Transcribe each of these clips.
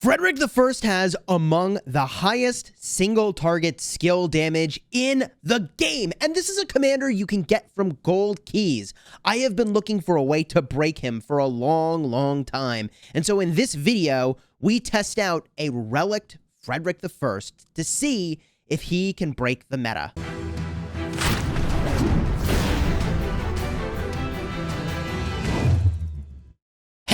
Frederick the First has among the highest single target skill damage in the game, and this is a commander you can get from gold keys. I have been looking for a way to break him for a long time, and so in this video, we test out a Relic Frederick the First to see if he can break the meta.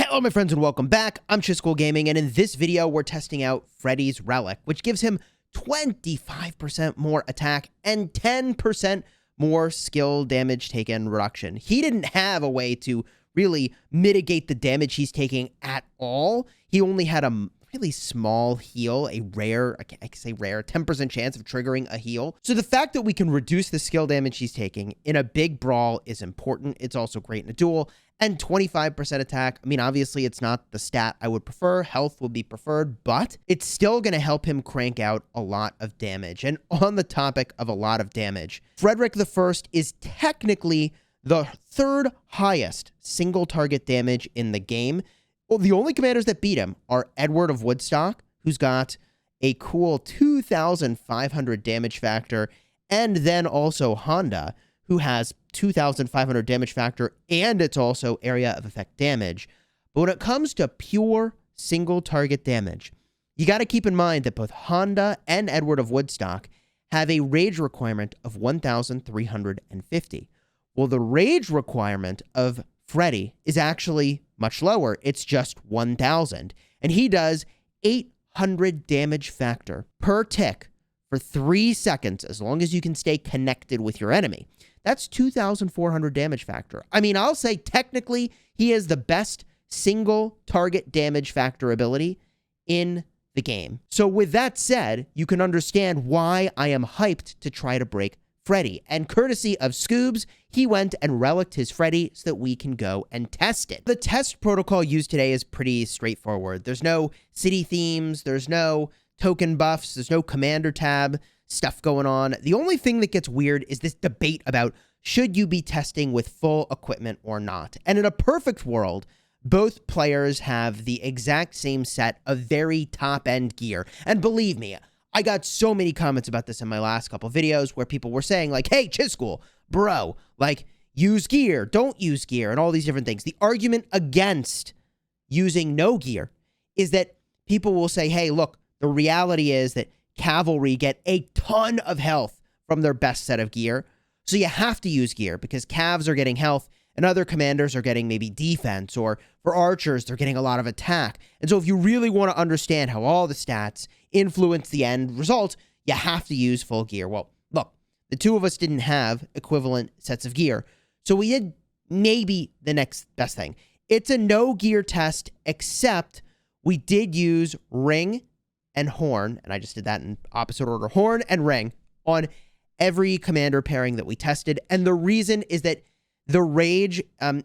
Hello my friends and welcome back. I'm Chisgule Gaming, and in this video we're testing out Freddy's Relic, which gives him 25% more attack and 10% more skill damage taken reduction. He didn't have a way to really mitigate the damage he's taking at all. He only had a really small heal, a rare, I can say rare, 10% chance of triggering a heal. So the fact that we can reduce the skill damage he's taking in a big brawl is important. It's also great in a duel. And 25% attack, I mean, obviously it's not the stat I would prefer. Health would be preferred, but it's still going to help him crank out a lot of damage. And on the topic of a lot of damage, Frederick the First is technically the third highest single target damage in the game. Well, the only commanders that beat him are Edward of Woodstock, who's got a cool 2,500 damage factor, and then also Honda, who has 2,500 damage factor, and it's also area of effect damage. But when it comes to pure single target damage, you got to keep in mind that both Honda and Edward of Woodstock have a rage requirement of 1,350. Well, the rage requirement of Freddy is actually much lower. It's just 1,000. And he does 800 damage factor per tick for 3 seconds, as long as you can stay connected with your enemy. That's 2,400 damage factor. I mean, I'll say technically he has the best single target damage factor ability in the game. So with that said, you can understand why I am hyped to try to break Freddy. And courtesy of Scoobs, he went and reliced his Freddy so that we can go and test it. The test protocol used today is pretty straightforward. There's no city themes, there's no token buffs, there's no commander tab stuff going on. The only thing that gets weird is this debate about should you be testing with full equipment or not. And in a perfect world, both players have the exact same set of very top-end gear. And believe me, I got so many comments about this in my last couple videos where people were saying like, hey, Chisgule, bro, like, use gear, don't use gear, and all these different things. The argument against using no gear is that people will say, hey, look, the reality is that Cavalry get a ton of health from their best set of gear. So you have to use gear because Cavs are getting health and other commanders are getting maybe defense, or for archers, they're getting a lot of attack. And so if you really want to understand how all the stats influence the end result, you have to use full gear. Well, look, the two of us didn't have equivalent sets of gear. So we did maybe the next best thing. It's a no gear test, except we did use ring and horn, and I just did that in opposite order, horn and ring, on every commander pairing that we tested. And the reason is that the rage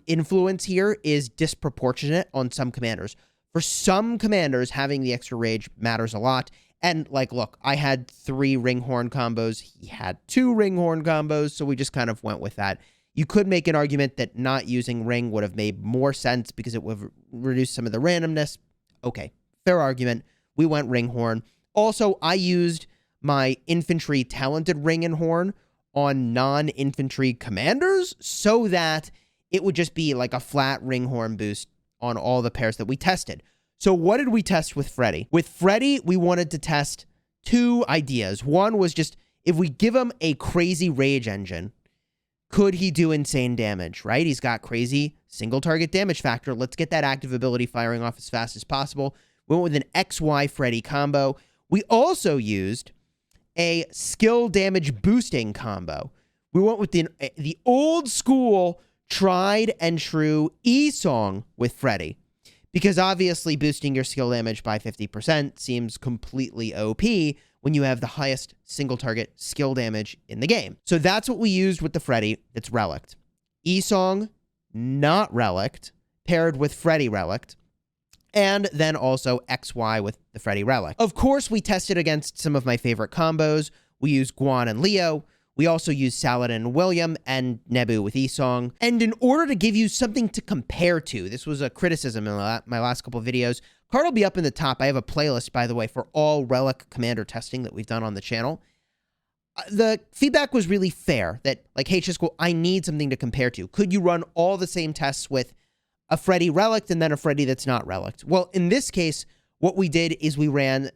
influence here is disproportionate on some commanders. For some commanders, having the extra rage matters a lot. And like, look, I had 3 ring horn combos. He had 2 ring horn combos, so we just kind of went with that. You could make an argument that not using ring would have made more sense because it would have reduced some of the randomness. Okay, fair argument. We went ring horn. Also, I used my infantry talented ring and horn on non-infantry commanders so that it would just be like a flat ring horn boost on all the pairs that we tested. So what did we test with Freddy? With Freddy, we wanted to test 2 ideas. One was just, if we give him a crazy rage engine, could he do insane damage, right? He's got crazy single target damage factor. Let's get that active ability firing off as fast as possible. We went with an XY Freddy combo. We also used a skill damage boosting combo. We went with the old school tried and true E-song with Freddy, because obviously boosting your skill damage by 50% seems completely OP when you have the highest single target skill damage in the game. So that's what we used with the Freddy that's reliced. E-song, not reliced, paired with Freddy reliced, and then also XY with the Freddy Relic. Of course, we tested against some of my favorite combos. We used Guan and Leo. We also use Saladin and William and Nebu with Esong. And in order to give you something to compare to, this was a criticism in my last couple of videos. Card will be up in the top. I have a playlist, by the way, for all Relic Commander testing that we've done on the channel. The feedback was really fair that, like, hey, Chisgule, I need something to compare to. Could you run all the same tests with a Freddy Relic and then a Freddy that's not Relic? Well, in this case, what we did is we ran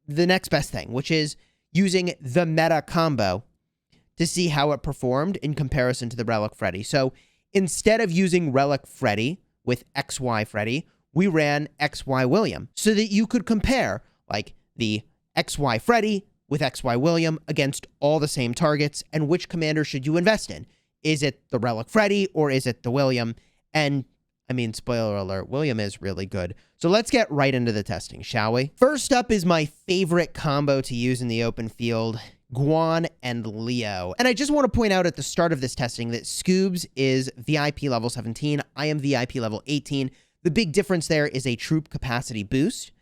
the next best thing, which is using the meta combo to see how it performed in comparison to the Relic Freddy. So instead of using Relic Freddy with XY Freddy, we ran XY William so that you could compare, like, the XY Freddy with XY William against all the same targets, and which commander should you invest in? Is it the Relic Freddy or is it the William? And, I mean, spoiler alert, William is really good. So let's get right into the testing, shall we? First up is my favorite combo to use in the open field, Guan and Leo. And I just want to point out at the start of this testing that Scoobs is VIP level 17. I am VIP level 18. The big difference there is a troop capacity boost.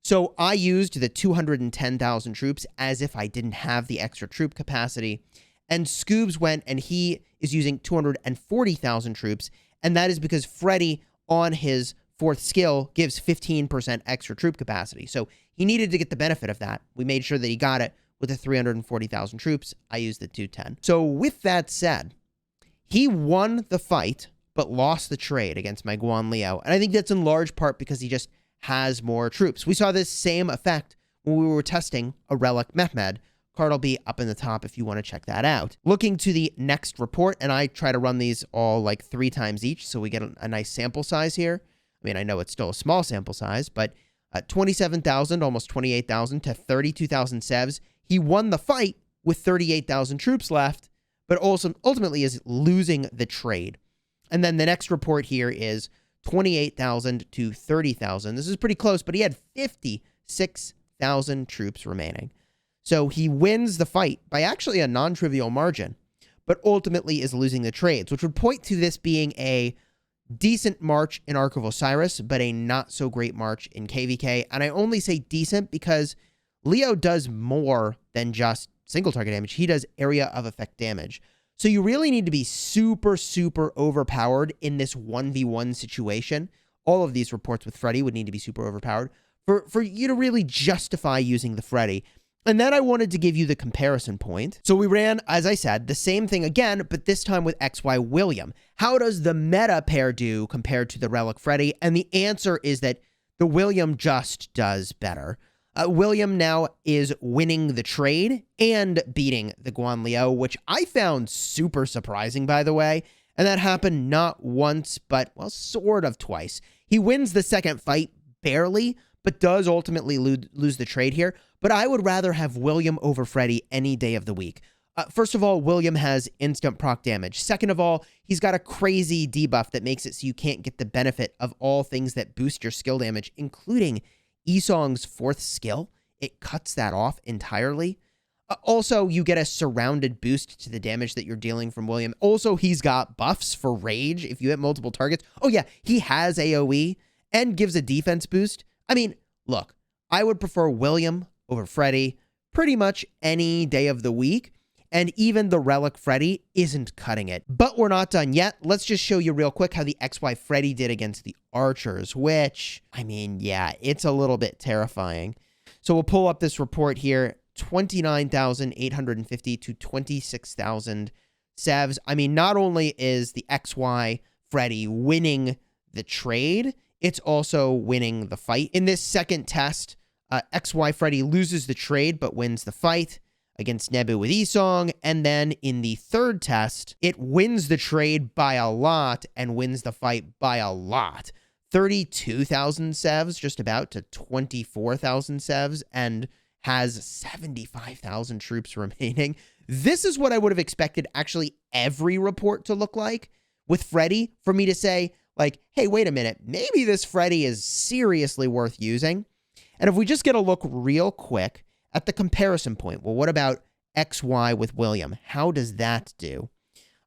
So I used the 210,000 troops as if I didn't have the extra troop capacity. And Scoobs went and he is using 240,000 troops. And that is because Freddy on his 4th skill gives 15% extra troop capacity. So he needed to get the benefit of that. We made sure that he got it with the 340,000 troops. I used the 210. So with that said, he won the fight, but lost the trade against my Guan Leo. And I think that's in large part because he just has more troops. We saw this same effect when we were testing a Relic Mehmed. Card will be up in the top if you want to check that out. Looking to the next report, and I try to run these all like 3 times each, so we get a nice sample size here. I mean, I know it's still a small sample size, but 27,000, almost 28,000 to 32,000 sevs. He won the fight with 38,000 troops left, but also ultimately is losing the trade. And then the next report here is 28,000 to 30,000. This is pretty close, but he had 56,000 troops remaining. So he wins the fight by actually a non-trivial margin, but ultimately is losing the trades, which would point to this being a decent March in Ark of Osiris, but a not-so-great March in KVK. And I only say decent because Leo does more than just single-target damage. He does area of effect damage. So you really need to be super, super overpowered in this 1v1 situation. All of these reports with Freddy would need to be super overpowered for you to really justify using the Freddy. And then I wanted to give you the comparison point. So we ran, as I said, the same thing again, but this time with XY William. How does the meta pair do compared to the Relic Freddy? And the answer is that the William just does better. William now is winning the trade and beating the Guan Leo, which I found super surprising, by the way. And that happened not once, but, well, sort of twice. He wins the second fight barely, but does ultimately lose the trade here. But I would rather have William over Freddy any day of the week. First of all, William has instant proc damage. Second of all, he's got a crazy debuff that makes it so you can't get the benefit of all things that boost your skill damage, including Esong's 4th skill. It cuts that off entirely. Also, you get a surrounded boost to the damage that you're dealing from William. Also, he's got buffs for rage if you hit multiple targets. Oh yeah, he has AoE and gives a defense boost. I mean, look, I would prefer William over Freddy pretty much any day of the week. And even the Relic Freddy isn't cutting it. But we're not done yet. Let's just show you real quick how the XY Freddy did against the Archers, which, I mean, yeah, it's a little bit terrifying. So we'll pull up this report here, 29,850 to 26,000 sevs. I mean, not only is the XY Freddy winning the trade, it's also winning the fight. In this second test, XY Freddy loses the trade but wins the fight against Nebu with Esong, and then in the third test, it wins the trade by a lot and wins the fight by a lot. 32,000 sevs, just about, to 24,000 sevs, and has 75,000 troops remaining. This is what I would have expected actually every report to look like with Freddy, for me to say, like, hey, wait a minute, maybe this Freddy is seriously worth using. And if we just get a look real quick at the comparison point, well, what about XY with William? How does that do?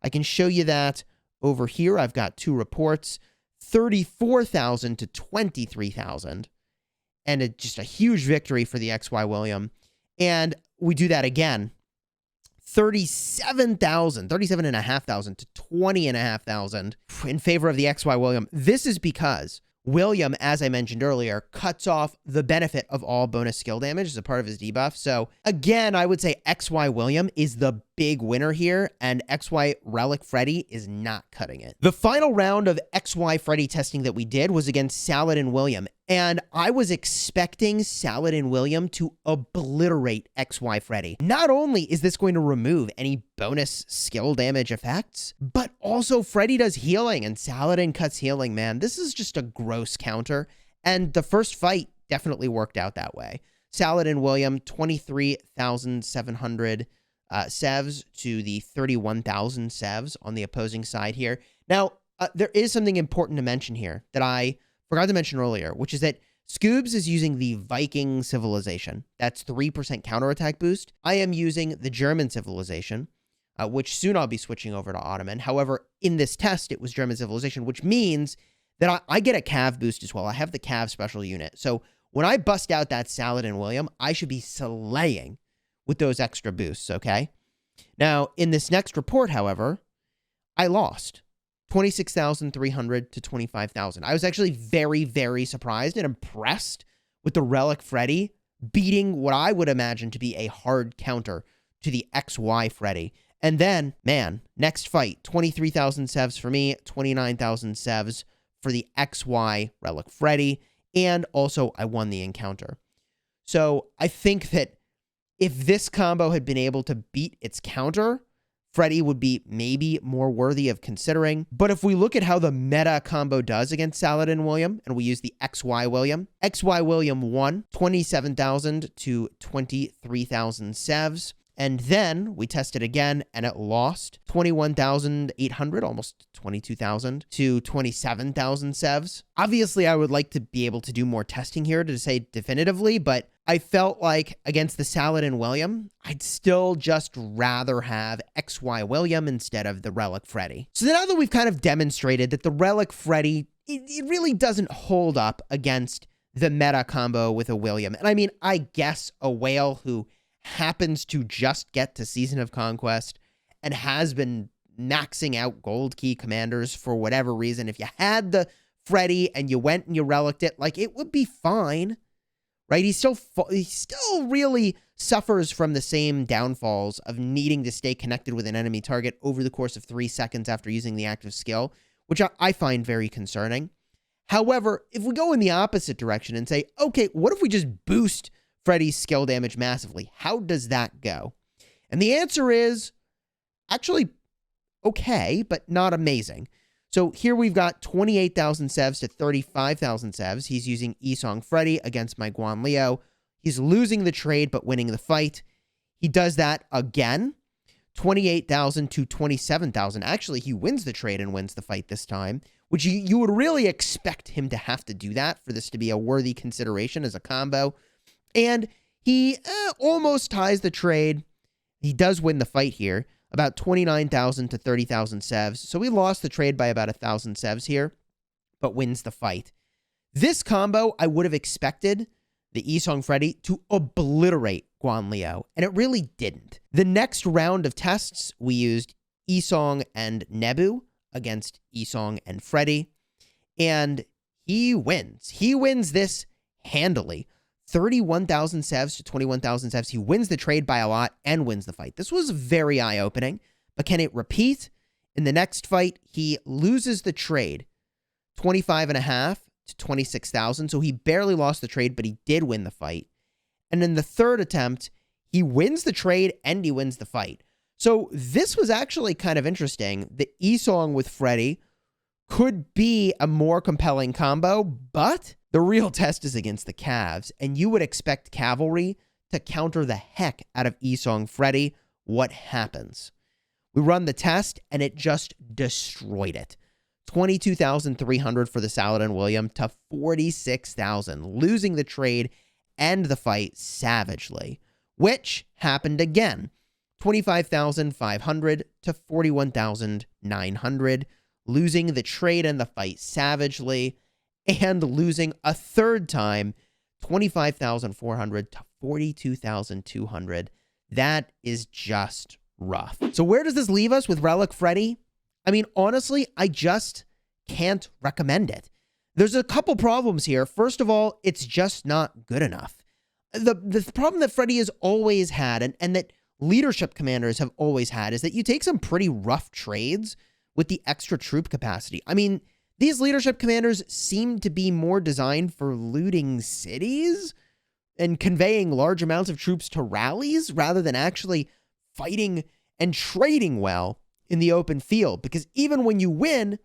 I can show you that over here. I've got 2 reports, 34,000 to 23,000, and just a huge victory for the XY William. And we do that again, 37,500 to 20,500 in favor of the XY William. This is because William, as I mentioned earlier, cuts off the benefit of all bonus skill damage as a part of his debuff. So again, I would say XY William is the big winner here, and XY Relic Freddy is not cutting it. The final round of XY Freddy testing that we did was against Saladin William, and I was expecting Saladin William to obliterate XY Freddy. Not only is this going to remove any bonus skill damage effects, but also Freddy does healing and Saladin cuts healing, man. This is just a gross counter, and the first fight definitely worked out that way. Saladin William, 23,700 sevs to the 31,000 sevs on the opposing side here. Now, there is something important to mention here that I forgot to mention earlier, which is that Scoobs is using the Viking civilization. That's 3% counterattack boost. I am using the German civilization, which soon I'll be switching over to Ottoman. However, in this test, it was German civilization, which means that I get a Cav boost as well. I have the Cav special unit. So when I bust out that Saladin William, I should be slaying with those extra boosts, okay? Now, in this next report, however, I lost 26,300 to 25,000. I was actually very, very surprised and impressed with the Relic Freddy beating what I would imagine to be a hard counter to the XY Freddy. And then, man, next fight, 23,000 sevs for me, 29,000 sevs for the XY Relic Freddy, and also I won the encounter. So I think that if this combo had been able to beat its counter, Freddy would be maybe more worthy of considering. But if we look at how the meta combo does against Saladin William, and we use the XY William won 27,000 to 23,000 sevs. And then we tested again, and it lost 21,800, almost 22,000, to 27,000 sevs. Obviously, I would like to be able to do more testing here to say definitively, but I felt like against the Saladin William, I'd still just rather have XY William instead of the Relic Freddy. So now that we've kind of demonstrated that the Relic Freddy, it really doesn't hold up against the meta combo with a William. And I mean, I guess a whale who happens to just get to Season of Conquest and has been maxing out gold key commanders for whatever reason. If you had the Freddy and you went and you reliced it, like, it would be fine, right? He still really suffers from the same downfalls of needing to stay connected with an enemy target over the course of 3 seconds after using the active skill, which I find very concerning. However, if we go in the opposite direction and say, okay, what if we just boost Freddy's skill damage massively? How does that go? And the answer is actually okay, but not amazing. So here we've got 28,000 sevs to 35,000 sevs. He's using Isong Freddy against my Guan Leo. He's losing the trade, but winning the fight. He does that again. 28,000 to 27,000. Actually, he wins the trade and wins the fight this time, which you would really expect him to have to do that for this to be a worthy consideration as a combo. And he almost ties the trade. He does win the fight here, about 29,000 to 30,000 sevs. So we lost the trade by about 1,000 sevs here, but wins the fight. This combo, I would have expected the Isong Freddy to obliterate Guan Leo, and it really didn't. The next round of tests, we used Isong and Nebu against Isong and Freddy, and he wins. He wins this handily. 31,000 sevs to 21,000 sevs. He wins the trade by a lot and wins the fight. This was very eye-opening, but can it repeat? In the next fight, he loses the trade, 25.5 to 26,000. So he barely lost the trade, but he did win the fight. And in the third attempt, he wins the trade and he wins the fight. So this was actually kind of interesting. The Isong with Freddy could be a more compelling combo, but the real test is against the Cavs, and you would expect Cavalry to counter the heck out of Isong Freddy. What happens? We run the test, and it just destroyed it. 22,300 for the Saladin William to 46,000, losing the trade and the fight savagely, which happened again. 25,500 to 41,900, losing the trade and the fight savagely, and losing a third time, 25,400 to 42,200. That is just rough. So where does this leave us with Relic Freddy? I mean, honestly, I just can't recommend it. There's a couple problems here. First of all, it's just not good enough. The problem that Freddy has always had, and that leadership commanders have always had, is that you take some pretty rough trades with the extra troop capacity. I mean, these leadership commanders seem to be more designed for looting cities and conveying large amounts of troops to rallies rather than actually fighting and trading well in the open field. Because even when you win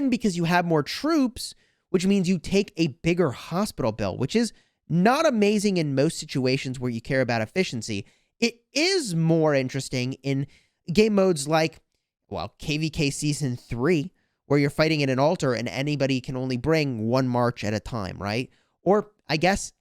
because you have more troops, which means you take a bigger hospital bill, which is not amazing in most situations where you care about efficiency. It is more interesting in game modes like, well, KVK Season 3, where you're fighting in an altar and anybody can only bring one march at a time, right? Or I guess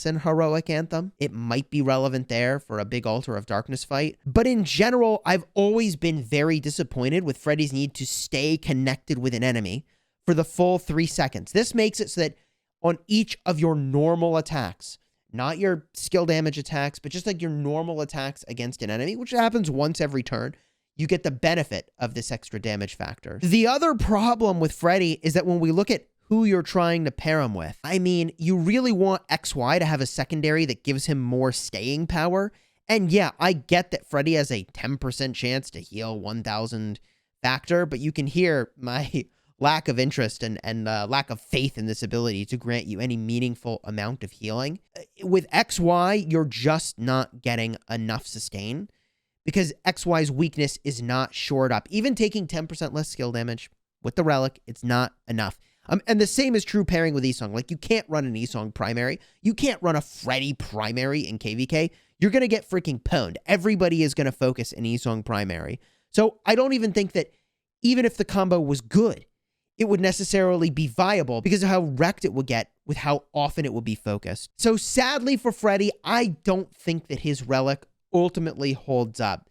in Heroic Anthem, it might be relevant there for a big Altar of Darkness fight. But in general, I've always been very disappointed with Freddy's need to stay connected with an enemy for the full 3 seconds. This makes it so that on each of your normal attacks, not your skill damage attacks, but just like your normal attacks against an enemy, which happens once every turn, you get the benefit of this extra damage factor. The other problem with Freddy is that when we look at who you're trying to pair him with, I mean, you really want XY to have a secondary that gives him more staying power. And yeah, I get that Freddy has a 10% chance to heal 1,000 factor, but you can hear my lack of interest and lack of faith in this ability to grant you any meaningful amount of healing. With XY, you're just not getting enough sustain because XY's weakness is not shored up. Even taking 10% less skill damage with the Relic, it's not enough. And the same is true pairing with Esong. Like, you can't run an Esong primary. You can't run a Freddy primary in KVK. You're going to get freaking pwned. Everybody is going to focus an Esong primary. So I don't even think that even if the combo was good, it would necessarily be viable because of how wrecked it would get with how often it would be focused. So sadly for Freddy, I don't think that his Relic ultimately holds up.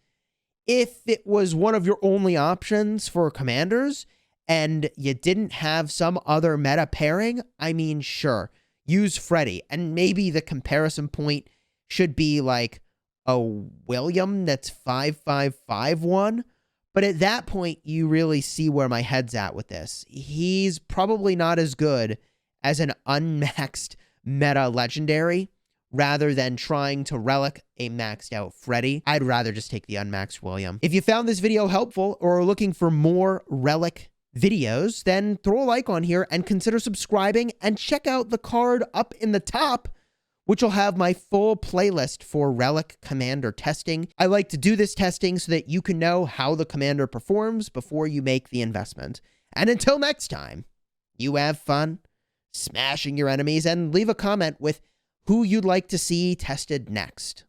If it was one of your only options for commanders and you didn't have some other meta pairing, I mean, sure, use Freddy. And maybe the comparison point should be like a William that's 5551. But at that point, you really see where my head's at with this. He's probably not as good as an unmaxed meta legendary rather than trying to Relic a maxed out Freddy. I'd rather just take the unmaxed William. If you found this video helpful or are looking for more Relic videos, then throw a like on here and consider subscribing and check out the card up in the top, which will have my full playlist for Relic Commander testing. I like to do this testing so that you can know how the commander performs before you make the investment. And until next time, you have fun smashing your enemies and leave a comment with who you'd like to see tested next.